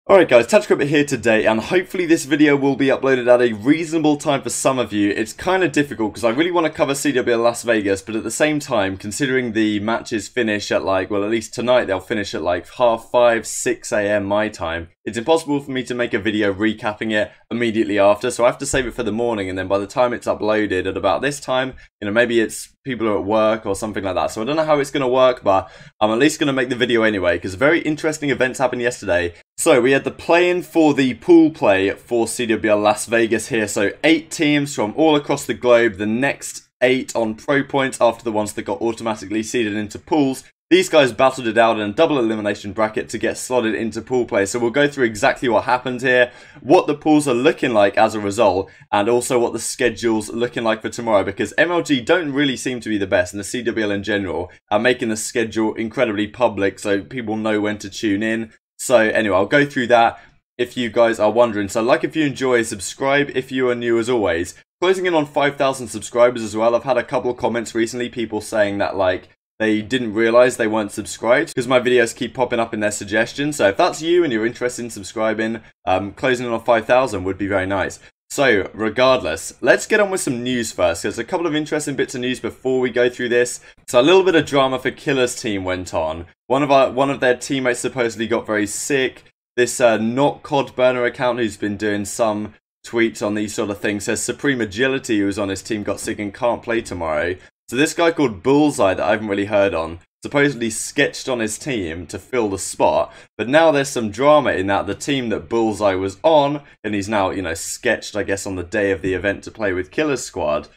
Alright guys, CWL Rippin here today, and hopefully this video will be uploaded at a reasonable time for some of you. It's kind of difficult because I really want to cover CWL Las Vegas, but at the same time, considering the matches finish at like, well at least tonight they'll finish at like 5:30, 6 AM my time, it's impossible for me to make a video recapping it immediately after, so I have to save it for the morning, and then by the time it's uploaded at about this time, you know, maybe it's people are at work or something like that. So I don't know how it's going to work, but I'm at least going to make the video anyway, because very interesting events happened yesterday. So we had the play-in for the pool play for CWL Las Vegas here. So 8 teams from all across the globe. The next 8 on pro points after the ones that got automatically seeded into pools. These guys battled it out in a double elimination bracket to get slotted into pool play. So we'll go through exactly what happened here, what the pools are looking like as a result, and also what the schedule's looking like for tomorrow, because MLG don't really seem to be the best, and the CWL in general are making the schedule incredibly public so people know when to tune in. So anyway, I'll go through that if you guys are wondering. So like if you enjoy, subscribe if you are new as always. Closing in on 5,000 subscribers as well. I've had a couple of comments recently, people saying that like they didn't realise they weren't subscribed because my videos keep popping up in their suggestions. So if that's you and you're interested in subscribing, closing in on 5,000 would be very nice. So regardless, let's get on with some news first. There's a couple of interesting bits of news before we go through this. So a little bit of drama for Killer's team went on. One of their teammates supposedly got very sick. This not Cod Burner account who's been doing some tweets on these sort of things says Supreme Agility, who was on his team, got sick and can't play tomorrow. So this guy called Bullseye that I haven't really heard on supposedly sketched on his team to fill the spot, but now there's some drama in that the team that Bullseye was on, and he's now, you know, sketched I guess on the day of the event to play with Killer's squad.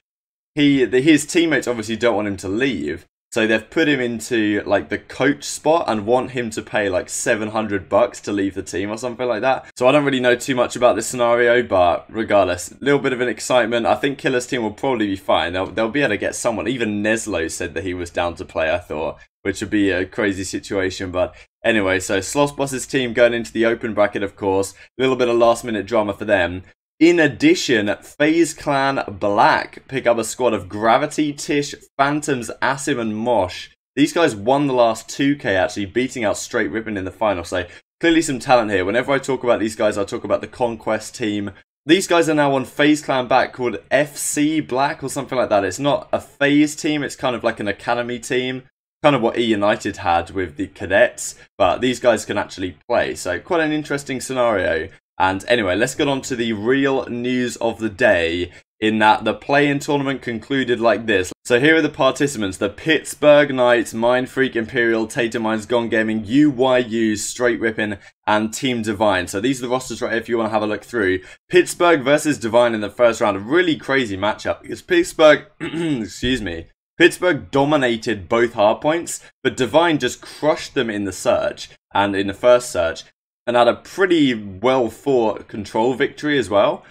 His teammates obviously don't want him to leave, so they've put him into like the coach spot and want him to pay like $700 to leave the team or something like that. So I don't really know too much about this scenario, but regardless, a little bit of an excitement. I think Killer's team will probably be fine. They'll be able to get someone. Even Neslo said that he was down to play, I thought, which would be a crazy situation. But anyway, so Slossboss's team going into the open bracket, of course. A little bit of last minute drama for them. In addition, FaZe Clan Black pick up a squad of Gravity, Tish, Phantoms, Asim and Mosh. These guys won the last 2K actually, beating out Str8 Rippin in the final. So clearly some talent here. Whenever I talk about these guys, I talk about the Conquest team. These guys are now on FaZe Clan Black called FC Black or something like that. It's not a FaZe team, it's kind of like an academy team. Kind of what E United had with the cadets, but these guys can actually play. So quite an interesting scenario. And anyway, let's get on to the real news of the day, in that the play-in tournament concluded like this. So here are the participants: the Pittsburgh Knights, Mindfreak, Imperial, Tater Minds, Gone Gaming, UYU, Str8 Rippin, and Team Divine. So these are the rosters right here if you want to have a look through. Pittsburgh versus Divine in the first round, a really crazy matchup because Pittsburgh, excuse me, Pittsburgh dominated both hardpoints, but Divine just crushed them in the search and in the first search, and had a pretty well fought control victory as well.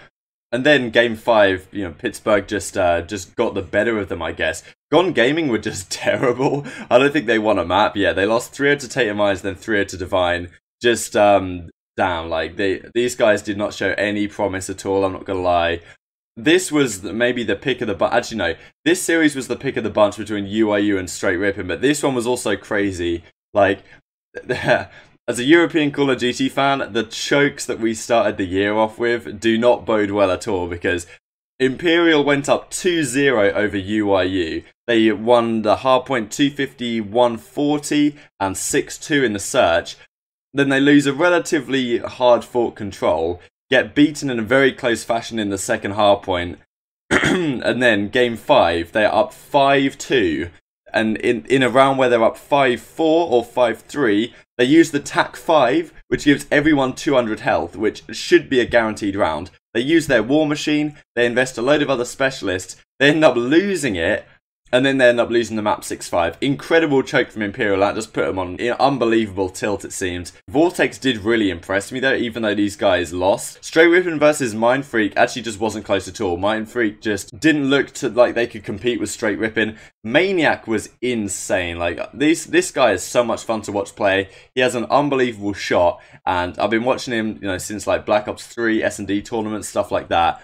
And then game 5, you know, Pittsburgh just got the better of them, I guess. Gone Gaming were just terrible. I don't think they won a map. Yeah, they lost 3-0 to Tater Minds, then 3-0 to Divine. Just damn, like these guys did not show any promise at all. I'm not gonna lie. This was maybe the pick of the bunch. Actually, no. This series was the pick of the bunch between UYU and Str8 Rippin, but this one was also crazy. Like, as a European Call of Duty fan, the chokes that we started the year off with do not bode well at all, because Imperial went up 2-0 over UYU. They won the hardpoint 250-140 and 6-2 in the search. Then they lose a relatively hard-fought control, get beaten in a very close fashion in the second hardpoint, and then game 5, they're up 5-2. And in a round where they're up 5-4 or 5-3, they use the TAC 5, which gives everyone 200 health, which should be a guaranteed round. They use their War Machine, they invest a load of other specialists, they end up losing it, and then they end up losing the map 6-5. Incredible choke from Imperial. That just put them on an unbelievable tilt, it seemed. Vortex did really impress me though, even though these guys lost. Str8 Rippin versus Mindfreak actually just wasn't close at all. Mindfreak just didn't look like they could compete with Str8 Rippin. Maniac was insane. Like, this guy is so much fun to watch play. He has an unbelievable shot, and I've been watching him, you know, since like Black Ops 3, S&D tournaments, stuff like that.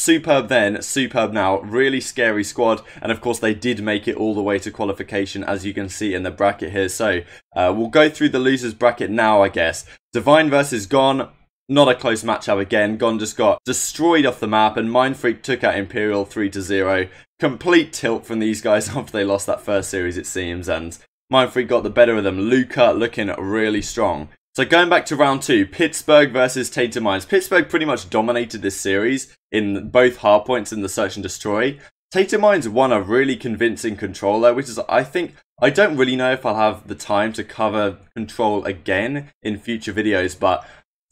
superb then, superb now, really scary squad, and of course they did make it all the way to qualification, as you can see in the bracket here. So we'll go through the losers bracket now, I guess. Divine versus Gon, not a close matchup again. Gon just got destroyed off the map, and Mindfreak took out Imperial 3-0. Complete tilt from these guys after they lost that first series, it seems, and Mindfreak got the better of them. Luca looking really strong. So going back to round 2, Pittsburgh versus Tainted Minds. Pittsburgh pretty much dominated this series in both hardpoints in the Search and Destroy. Tainted Minds won a really convincing control there, which is, I don't really know if I'll have the time to cover control again in future videos, but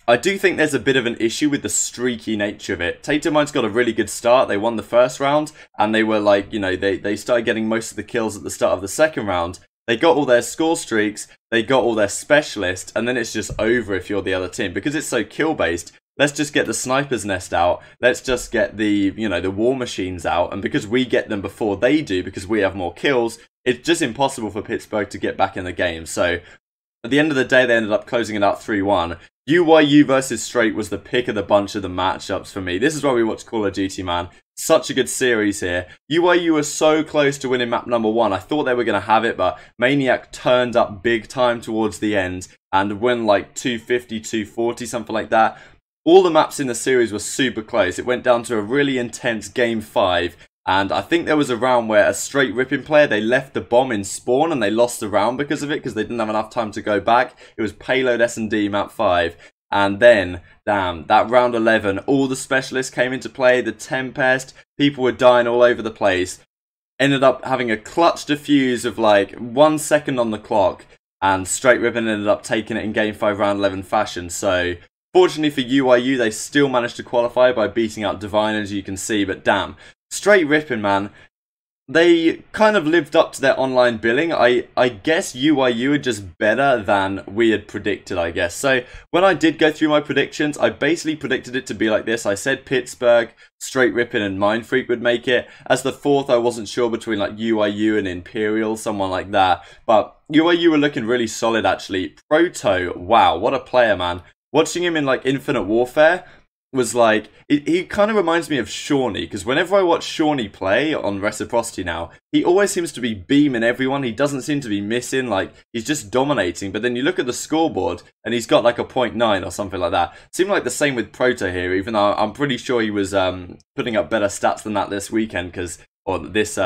I do think there's a bit of an issue with the streaky nature of it. Tainted Minds got a really good start. They won the first round, and they were like, you know, they started getting most of the kills at the start of the second round. They got all their score streaks, they got all their specialists, and then it's just over if you're the other team. Because it's so kill-based, let's just get the sniper's nest out, let's just get the, you know, the war machines out, and because we get them before they do, because we have more kills, it's just impossible for Pittsburgh to get back in the game. So, at the end of the day, they ended up closing it out 3-1. UYU versus Str8 was the pick of the bunch of the matchups for me. This is why we watch Call of Duty, man. Such a good series here. UYU was so close to winning map number 1. I thought they were going to have it, but Maniac turned up big time towards the end and won like 250, 240, something like that. All the maps in the series were super close. It went down to a really intense game 5. And I think there was a round where a Str8 Rippin player, they left the bomb in spawn and they lost the round because of it, because they didn't have enough time to go back. It was Payload S&D map 5. And then, damn, that round 11, all the specialists came into play, the Tempest, people were dying all over the place. Ended up having a clutch defuse of like 1 second on the clock, and Str8 Rippin ended up taking it in game 5 round 11 fashion. So, fortunately for UYU, they still managed to qualify by beating out Divine, as you can see, but damn. Str8 Rippin, man, they kind of lived up to their online billing. I guess UYU are just better than we had predicted, I guess. So, when I did go through my predictions, I basically predicted it to be like this. I said Pittsburgh, Str8 Rippin and Mindfreak would make it. As the fourth, I wasn't sure between like UYU and Imperial, someone like that. But UYU were looking really solid, actually. Proto, wow, what a player, man. Watching him in like Infinite Warfare was like, he kind of reminds me of Shawnee, because whenever I watch Shawnee play on Reciprocity now, he always seems to be beaming everyone. He doesn't seem to be missing, like, he's just dominating. But then you look at the scoreboard, and he's got like a 0.9 or something like that. Seemed like the same with Proto here, even though I'm pretty sure he was putting up better stats than that this weekend, because on this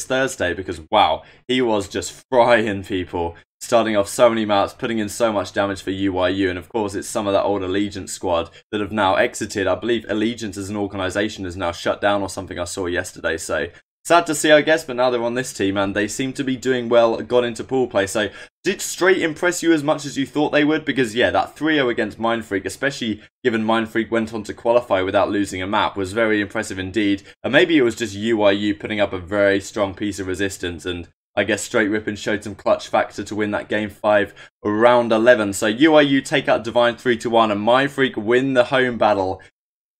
Thursday, because wow, he was just frying people, starting off so many maps, putting in so much damage for UYU, and of course it's some of that old Allegiance squad that have now exited. I believe Allegiance as an organisation is now shut down or something I saw yesterday, so sad to see, I guess, but now they're on this team and they seem to be doing well, got into pool play. So did Str8 impress you as much as you thought they would? Because yeah, that 3-0 against Mindfreak, especially given Mindfreak went on to qualify without losing a map, was very impressive indeed. And maybe it was just UYU putting up a very strong piece of resistance, and I guess Str8 Rippin showed some clutch factor to win that game 5 round 11. So UYU take out Divine 3-1 and Mindfreak win the home battle.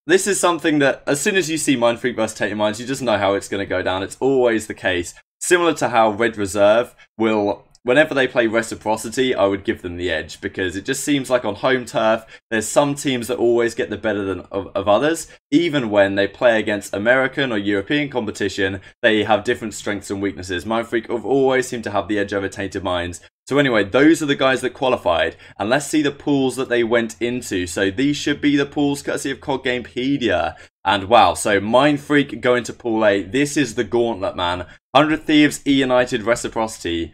This is something that, as soon as you see Mindfreak versus Tainted Minds, you just know how it's going to go down. It's always the case. Similar to how Red Reserve will, whenever they play Reciprocity, I would give them the edge, because it just seems like on home turf, there's some teams that always get the better of others. Even when they play against American or European competition, they have different strengths and weaknesses. Mindfreak have always seemed to have the edge over Tainted Minds. So anyway, those are the guys that qualified, and let's see the pools that they went into. So these should be the pools courtesy of COD Gamepedia. And wow, so Mindfreak going to Pool A. This is the gauntlet, man. 100 Thieves, E United, Reciprocity.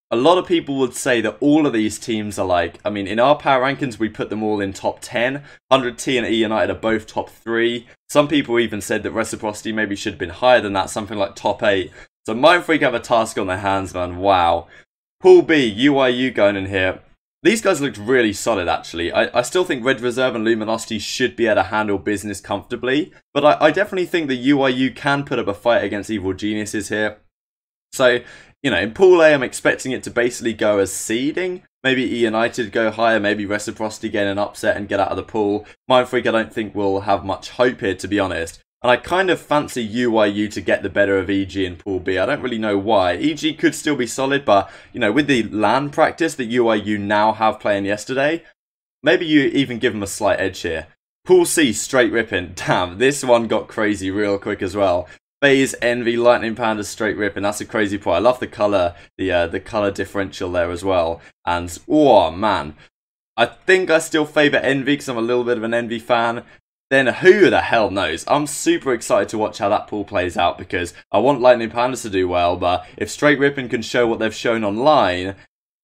A lot of people would say that all of these teams are like, I mean, in our power rankings, we put them all in top 10. 100T and E United are both top 3. Some people even said that Reciprocity maybe should have been higher than that, something like top 8. So Mindfreak have a task on their hands, man. Wow. Pool B, UYU going in here. These guys looked really solid, actually. I still think Red Reserve and Luminosity should be able to handle business comfortably. But I definitely think that UYU can put up a fight against Evil Geniuses here. So, you know, in Pool A, I'm expecting it to basically go as seeding. Maybe E United go higher, maybe Reciprocity get an upset and get out of the pool. Mindfreak, I don't think will have much hope here, to be honest. And I kind of fancy UYU to get the better of EG in Pool B. I don't really know why. EG could still be solid, but, you know, with the LAN practice that UYU now have playing yesterday, maybe you even give them a slight edge here. Pool C, Str8 Rippin. Damn, this one got crazy real quick as well. FaZe, Envy, Lightning Panda, Str8 Rippin. That's a crazy point. I love the color, the color differential there as well. And oh man, I think I still favor Envy because I'm a little bit of an Envy fan. Then who the hell knows? I'm super excited to watch how that pool plays out because I want Lightning Pandas to do well, but if Str8 Rippin can show what they've shown online,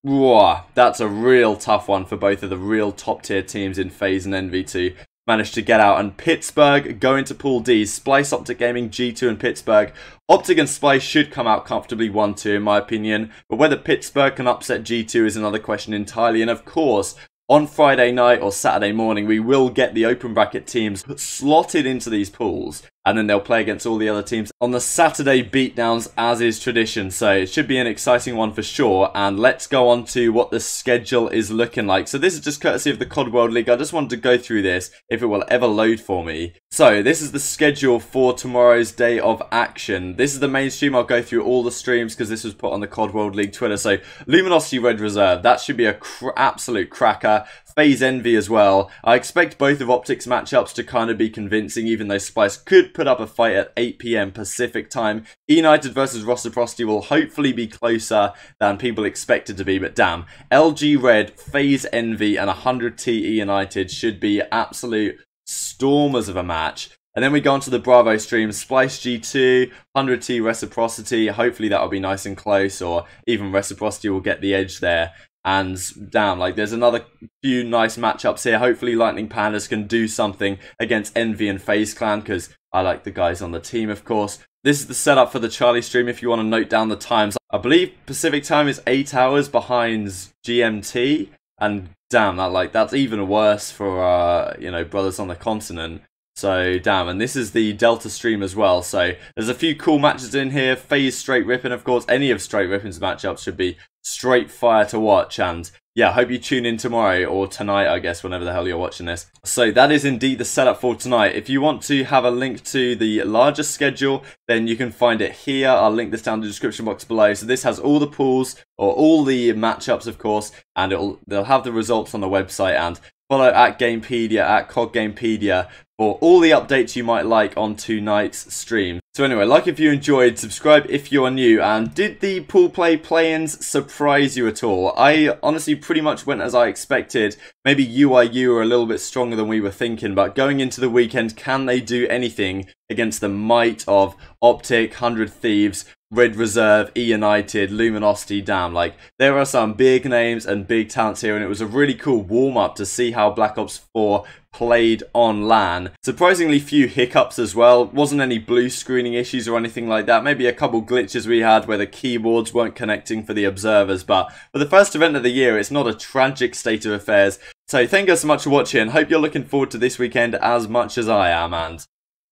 whoa, that's a real tough one for both of the real top tier teams in FaZe and Envy to manage to get out. And Pittsburgh go into Pool D. Splice, Optic Gaming, G2 and Pittsburgh. Optic and Splice should come out comfortably 1-2 in my opinion, but whether Pittsburgh can upset G2 is another question entirely. And of course, on Friday night or Saturday morning, we will get the open bracket teams slotted into these pools, and then they'll play against all the other teams on the Saturday beatdowns, as is tradition. So it should be an exciting one for sure. And let's go on to what the schedule is looking like. So this is just courtesy of the COD World League. I just wanted to go through this, if it will ever load for me. So this is the schedule for tomorrow's day of action. This is the main stream. I'll go through all the streams because this was put on the COD World League Twitter. So Luminosity Red Reserve, that should be a absolute cracker. FaZe Envy as well. I expect both of Optic's matchups to kind of be convincing, even though Splice could put up a fight at 8 PM Pacific time. United versus Reciprocity will hopefully be closer than people expected to be, but damn. LG Red, FaZe Envy, and 100T United should be absolute stormers of a match. And then we go on to the Bravo stream, Splice G2, 100T Reciprocity. Hopefully that'll be nice and close, or even Reciprocity will get the edge there. And damn, like there's another few nice matchups here. Hopefully Lightning Pandas can do something against Envy and FaZe Clan, because I like the guys on the team, of course. This is the setup for the Charlie stream if you want to note down the times. I believe Pacific time is 8 hours behind GMT, and damn, that's even worse for you know, brothers on the continent. So damn, and this is the Delta stream as well. So there's a few cool matches in here. FaZe, Str8 Rippin, of course. Any of Str8 Rippin's matchups should be straight fire to watch. And yeah, I hope you tune in tomorrow or tonight, I guess, whenever the hell you're watching this. So that is indeed the setup for tonight. If you want to have a link to the larger schedule, then you can find it here. I'll link this down in the description box below. So this has all the pools, or all the matchups, of course, and they'll have the results on the website. And follow at Gamepedia, at COD Gamepedia, for all the updates you might like on tonight's stream. So anyway, like if you enjoyed, subscribe if you are new, and did the pool play-ins surprise you at all? I honestly pretty much went as I expected. Maybe UIU are a little bit stronger than we were thinking, but going into the weekend, can they do anything against the might of Optic, 100 Thieves, Red Reserve, E United, Luminosity? Damn, like there are some big names and big talents here, and it was a really cool warm-up to see how Black Ops 4 played on LAN. Surprisingly few hiccups as well. Wasn't any blue screening issues or anything like that. Maybe a couple glitches we had where the keyboards weren't connecting for the observers, but for the first event of the year, it's not a tragic state of affairs. So thank you so much for watching. Hope you're looking forward to this weekend as much as I am, and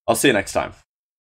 I'll see you next time.